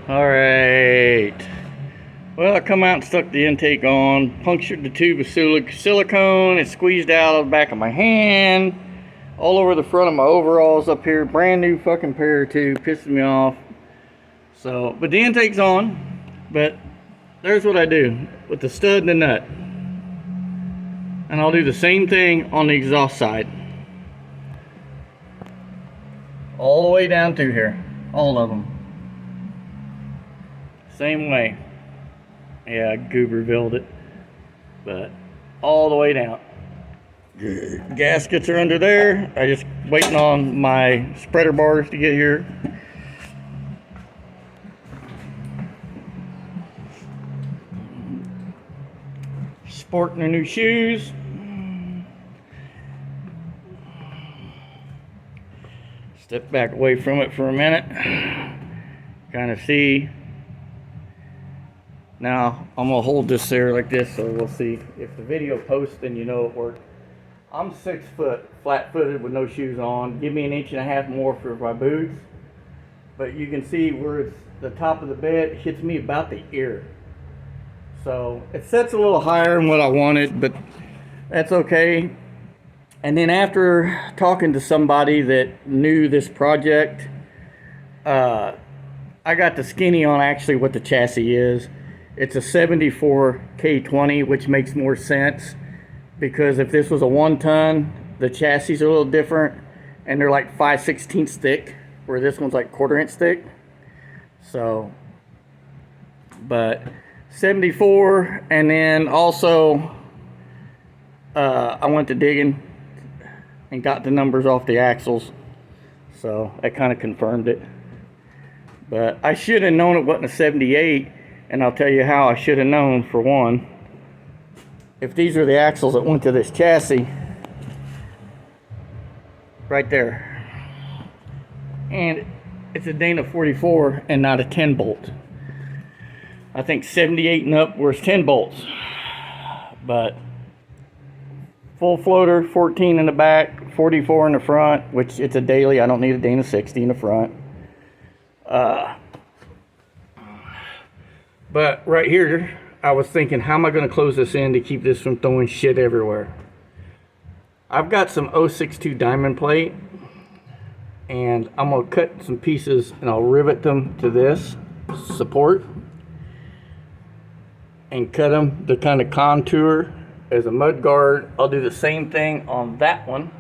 Alright. Well, I come out and stuck the intake on, punctured the tube of silicone, it squeezed out of the back of my hand, all over the front of my overalls up here. Brand new fucking pair too, pissing me off. So, but the intake's on, but there's what I do with the stud and the nut. And I'll do the same thing on the exhaust side. All the way down through here, all of them. Same way. Yeah, I Goobervilled it, but all the way down. Gaskets are under there. I just waiting on my spreader bars to get here. Sporting their new shoes. Step back away from it for a minute. Kind of see. Now, I'm going to hold this there like this so we'll see. If the video posts, then you know it worked. I'm 6 foot, flat-footed with no shoes on. Give me 1.5 inches more for my boots. But you can see where it's the top of the bed hits me about the ear. So, it sets a little higher than what I wanted, but that's okay. And then after talking to somebody that knew this project, I got the skinny on actually what the chassis is. It's a 74 K20, which makes more sense because if this was a 1 ton, the chassis are a little different and they're like 5/16 thick, where this one's like 1/4 inch thick. So, but 74, and then also I went to digging and got the numbers off the axles, so that kind of confirmed it. But I should have known it wasn't a 78. And I'll tell you how I should have known. For one, if these are the axles that went to this chassis, right there, and it's a Dana 44 and not a 10 bolt. I think 78 and up was 10 bolts, but full floater, 14 in the back, 44 in the front, which it's a daily. I don't need a Dana 60 in the front. But right here, I was thinking, how am I going to close this in to keep this from throwing shit everywhere? I've got some 062 diamond plate, and I'm going to cut some pieces and I'll rivet them to this support and cut them to kind of contour as a mud guard. I'll do the same thing on that one.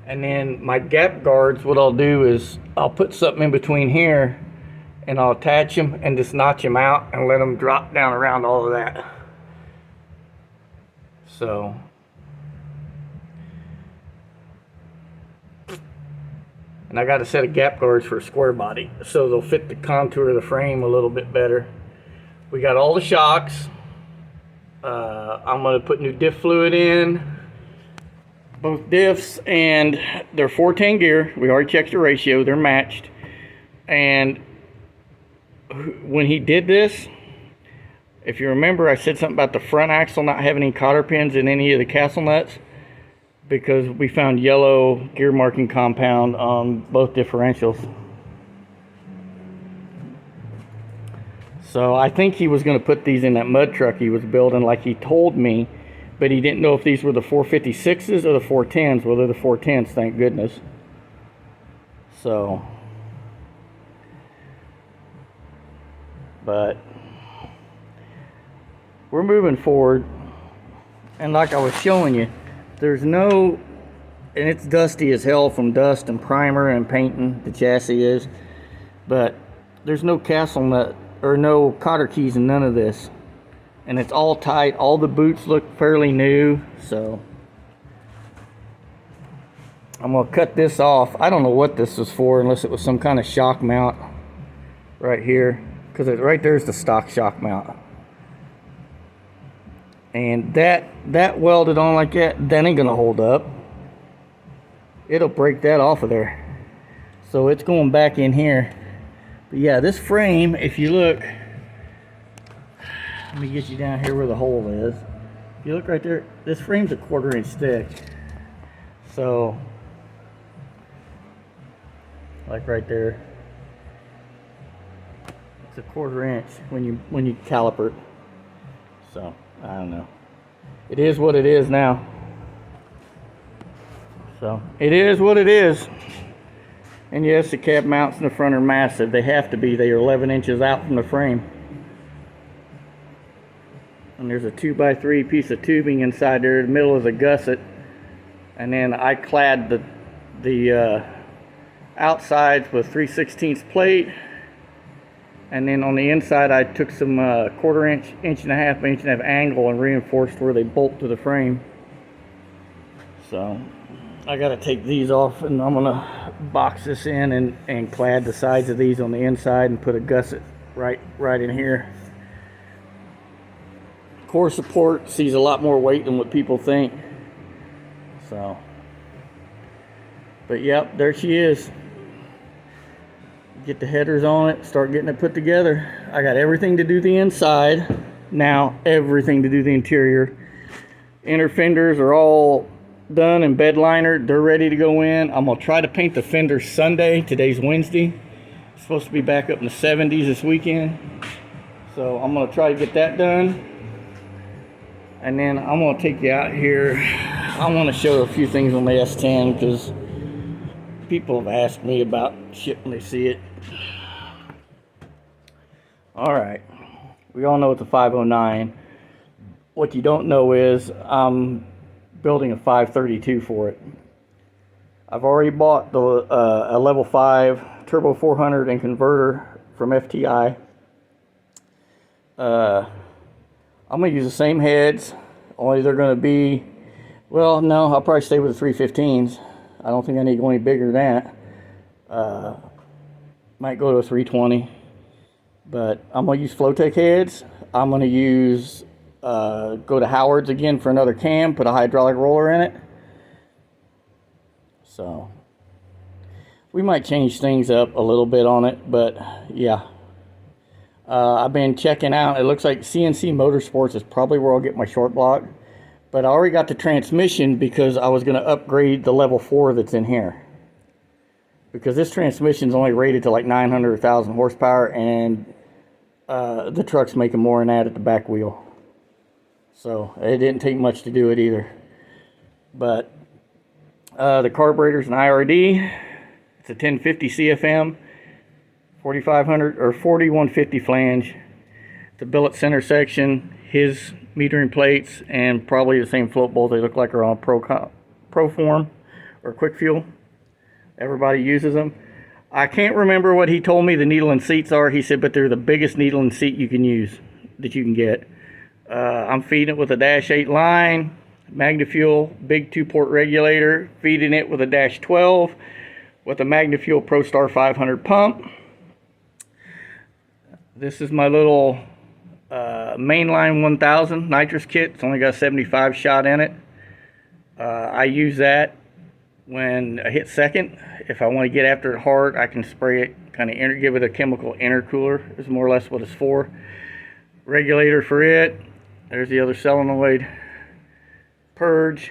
And then my gap guards, what I'll do is I'll put something in between here and I'll attach them and just notch them out and let them drop down around all of that. So, and I got a set of gap guards for a square body, so they'll fit the contour of the frame a little bit better. We got all the shocks. I'm going to put new diff fluid in. Both diffs, and they're 410 gear. We already checked the ratio. They're matched. And when he did this, if you remember, I said something about the front axle not having any cotter pins in any of the castle nuts because we found yellow gear marking compound on both differentials. So I think he was going to put these in that mud truck he was building like he told me, but he didn't know if these were the 456s or the 410s. Well, they're the 410s, thank goodness. So, but we're moving forward, and like I was showing you, there's no, and it's dusty as hell from dust and primer and painting, the chassis is, but there's no castle nut or no cotter keys in none of this, and it's all tight. All the boots look fairly new, so I'm gonna cut this off. I don't know what this was for, unless it was some kind of shock mount right here, because right there's the stock shock mount, and that welded on like that ain't gonna hold up. It'll break that off of there, so it's going back in here. But yeah, this frame, if you look, let me get you down here where the hole is. If you look right there, this frame's a 1/4 inch thick. So, like right there. It's a 1/4 inch when you caliper it. So I don't know. It is what it is now. So it is what it is. And yes, the cab mounts in the front are massive. They have to be. They are 11 inches out from the frame. And there's a 2x3 piece of tubing inside there. In the middle is a gusset. And then I clad the outsides with 3/16 plate. And then on the inside I took some 1/4 inch, 1.5 inch angle and reinforced where they bolt to the frame. So I gotta take these off, and I'm gonna box this in and clad the sides of these on the inside and put a gusset right in here. Core support sees a lot more weight than what people think. So, but yep, there she is. Get the headers on it, start getting it put together. I got everything to do the inside. Now everything to do the interior. Inner fenders are all done and bed linered. They're ready to go in. I'm gonna try to paint the fenders Sunday. Today's Wednesday. It's supposed to be back up in the 70s this weekend. So I'm gonna try to get that done. And then I'm gonna take you out here. I want to show a few things on the S10 because people have asked me about shit when they see it. Alright, we all know it's a 509. What you don't know is I'm building a 532 for it. I've already bought a level 5 turbo 400 and converter from FTI. I'm going to use the same heads, only they're going to be, well, no, I'll probably stay with the 315s. I don't think I need to go any bigger than that. Might go to a 320. But I'm going to use Flowtech heads. I'm going to use, go to Howard's again for another cam, put a hydraulic roller in it. So, we might change things up a little bit on it, but yeah. I've been checking out, it looks like CNC Motorsports is probably where I'll get my short block. But I already got the transmission because I was going to upgrade the level 4 that's in here. Because this transmission is only rated to like 900 or 1,000 horsepower, and the truck's making more than that at the back wheel. So it didn't take much to do it either. But the carburetor's an IRD. It's a 1050 CFM, 4500 or 4150 flange. It's a billet center section. His metering plates and probably the same float bolts. They look like are on Proform or Quick Fuel. Everybody uses them. I can't remember what he told me the needle and seats are. He said, but they're the biggest needle and seat you can use, that you can get. I'm feeding it with a Dash 8 line, MagnaFuel, big 2-port regulator, feeding it with a Dash 12 with a MagnaFuel ProStar 500 pump. This is my little Mainline 1000 nitrous kit. It's only got a 75 shot in it. I use that when I hit second. If I want to get after it hard, I can spray it, kind of give it a chemical intercooler, is more or less what it's for. Regulator for it. There's the other solenoid. Purge.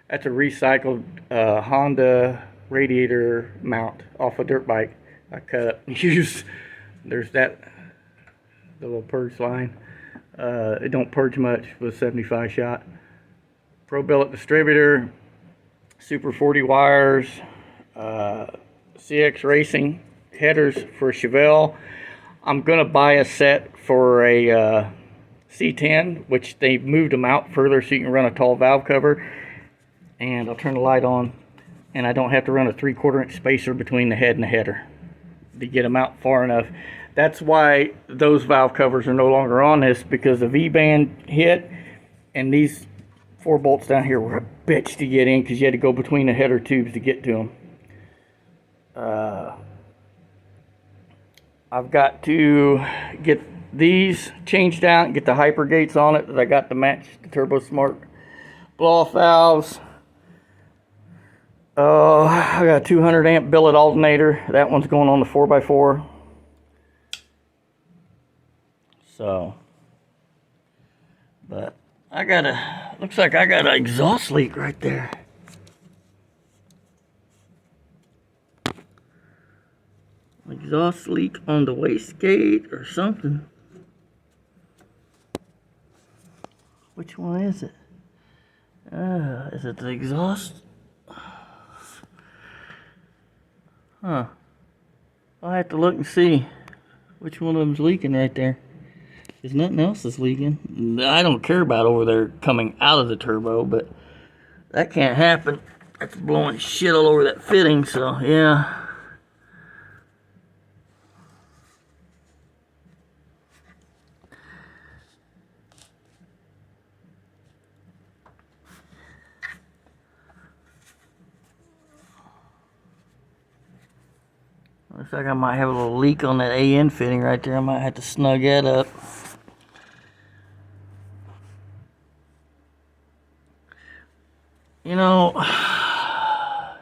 That's a recycled Honda radiator mount off a dirt bike. I cut up and used. There's that, the little purge line. It don't purge much with 75 shot. Pro billet distributor. Super 40 wires, CX Racing headers for Chevelle. I'm going to buy a set for a C10, which they've moved them out further so you can run a tall valve cover. And I'll turn the light on, and I don't have to run a 3/4 inch spacer between the head and the header to get them out far enough. That's why those valve covers are no longer on this, because the V-band hit, and these 4 bolts down here were a bitch to get in because you had to go between the header tubes to get to them. I've got to get these changed out and get the hyper gates on it that I got to match the Turbo Smart blow-off valves. I got a 200 amp billet alternator. That one's going on the 4x4. So, but I got looks like I got an exhaust leak right there. Exhaust leak on the wastegate or something. Which one is it? Is it the exhaust? Huh. I'll have to look and see which one of them's leaking right there. Because nothing else is leaking. I don't care about over there coming out of the turbo, but that can't happen. That's blowing shit all over that fitting, so yeah. Looks like I might have a little leak on that AN fitting right there. I might have to snug that up. You know, I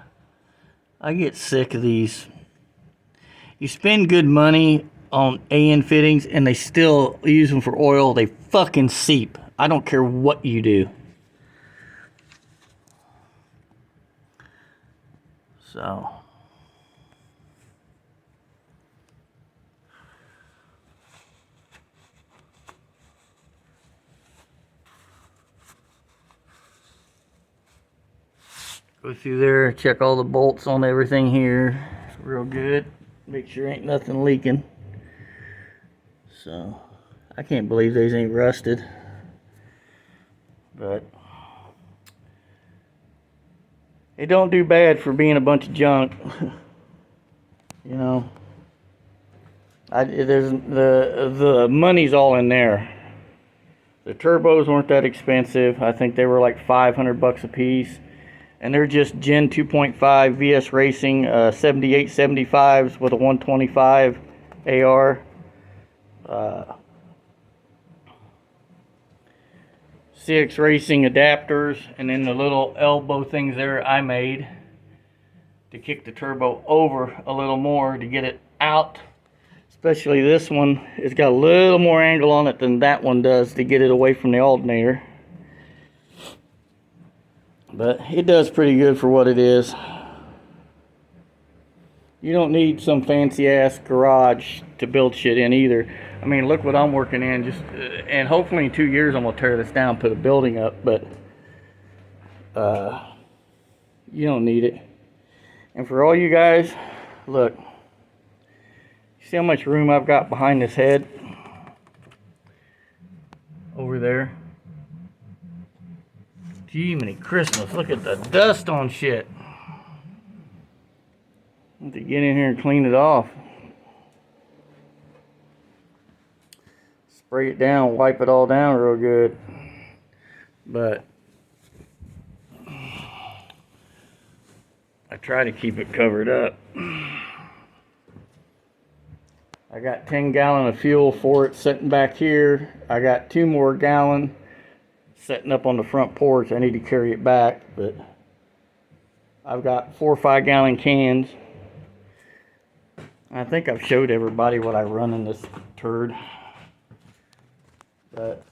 get sick of these. You spend good money on AN fittings and they still use them for oil. They fucking seep. I don't care what you do. So. Go through there, check all the bolts on everything here. Real good. Make sure ain't nothing leaking. So, I can't believe these ain't rusted. But, it don't do bad for being a bunch of junk. You know. There's the money's all in there. The turbos weren't that expensive. I think they were like $500 a piece. And they're just Gen 2.5 VS Racing 7875s with a 125 AR. CX Racing adapters, and then the little elbow things there I made to kick the turbo over a little more to get it out. Especially this one, it's got a little more angle on it than that one does to get it away from the alternator. But it does pretty good for what it is. You don't need some fancy ass garage to build shit in either. I mean, look what I'm working in. And hopefully in 2 years I'm gonna tear this down, put a building up. But you don't need it. And for all you guys, look. See how much room I've got behind this head? Over there. Gee, many Christmas. Look at the dust on shit. I have to get in here and clean it off. Spray it down, wipe it all down real good. But I try to keep it covered up. I got 10 gallon of fuel for it sitting back here. I got 2 more gallon setting up on the front porch. I need to carry it back, but I've got 4 or 5 gallon cans. I think I've showed everybody what I run in this turd. But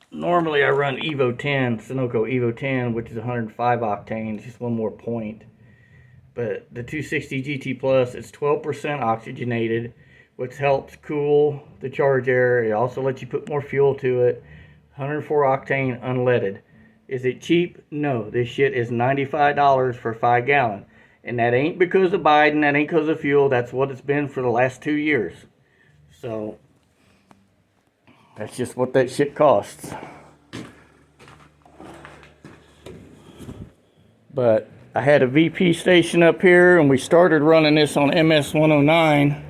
normally I run Evo 10, Sunoco Evo 10, which is 105 octane, just one more point. But the 260 GT Plus, it's 12% oxygenated, which helps cool the charge air. It also lets you put more fuel to it. 104 octane unleaded. Is it cheap? No. This shit is $95 for 5 gallon. And that ain't because of Biden. That ain't because of fuel. That's what it's been for the last 2 years. So, that's just what that shit costs. But I had a VP station up here, and we started running this on MS-109.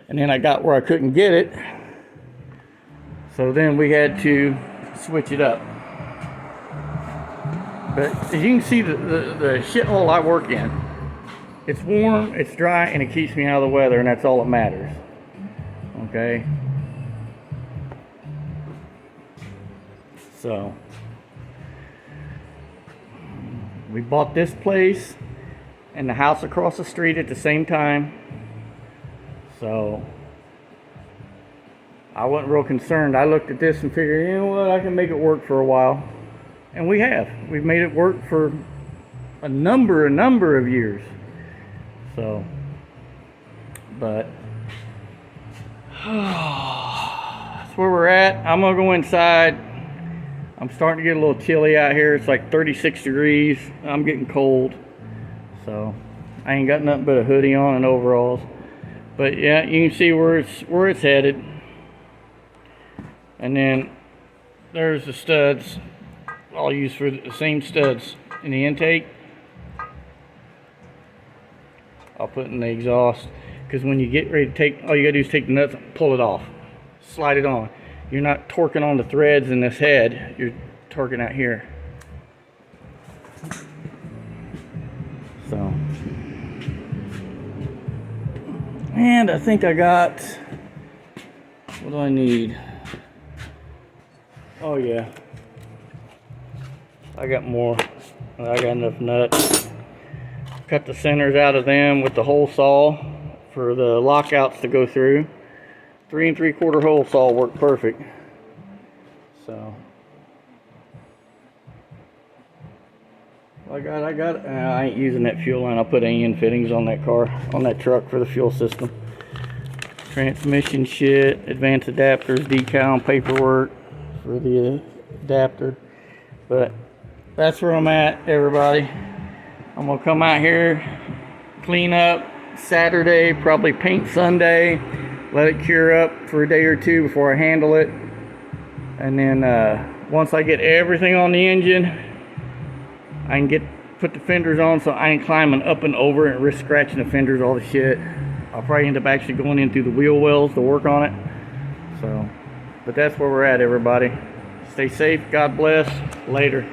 And then I got where I couldn't get it. So then we had to switch it up. But as you can see, the shithole I work in, it's warm, it's dry, and it keeps me out of the weather, and that's all that matters. Okay? So, we bought this place and the house across the street at the same time. So, I wasn't real concerned. I looked at this and figured, you know what, I can make it work for a while. And we have. We've made it work for a number of years. So, But that's where we're at. I'm gonna go inside. I'm starting to get a little chilly out here. It's like 36 degrees. I'm getting cold, so I ain't got nothing but a hoodie on and overalls. But yeah, you can see where it's headed. And then there's the studs. I'll use for the same studs in the intake. I'll put in the exhaust, because when you get ready to take, all you gotta do is take the nuts and pull it off, slide it on. You're not torquing on the threads in this head, you're torquing out here. So, and I think I got, what do I need? Oh yeah, I got more. I got enough nuts. Cut the centers out of them with the hole saw for the lockouts to go through. 3 3/4 hole saw worked perfect. So I ain't using that fuel line. I'll put AN fittings on that car, on that truck for the fuel system. Transmission shit, advanced adapters, decal and paperwork for the adapter. But that's where I'm at, everybody. I'm gonna come out here, clean up Saturday, probably paint Sunday, let it cure up for a day or two before I handle it. And then once I get everything on the engine, I can put the fenders on, so I ain't climbing up and over and risk scratching the fenders, all the shit. I'll probably end up actually going in through the wheel wells to work on it. So, but that's where we're at, everybody. Stay safe, God bless, later.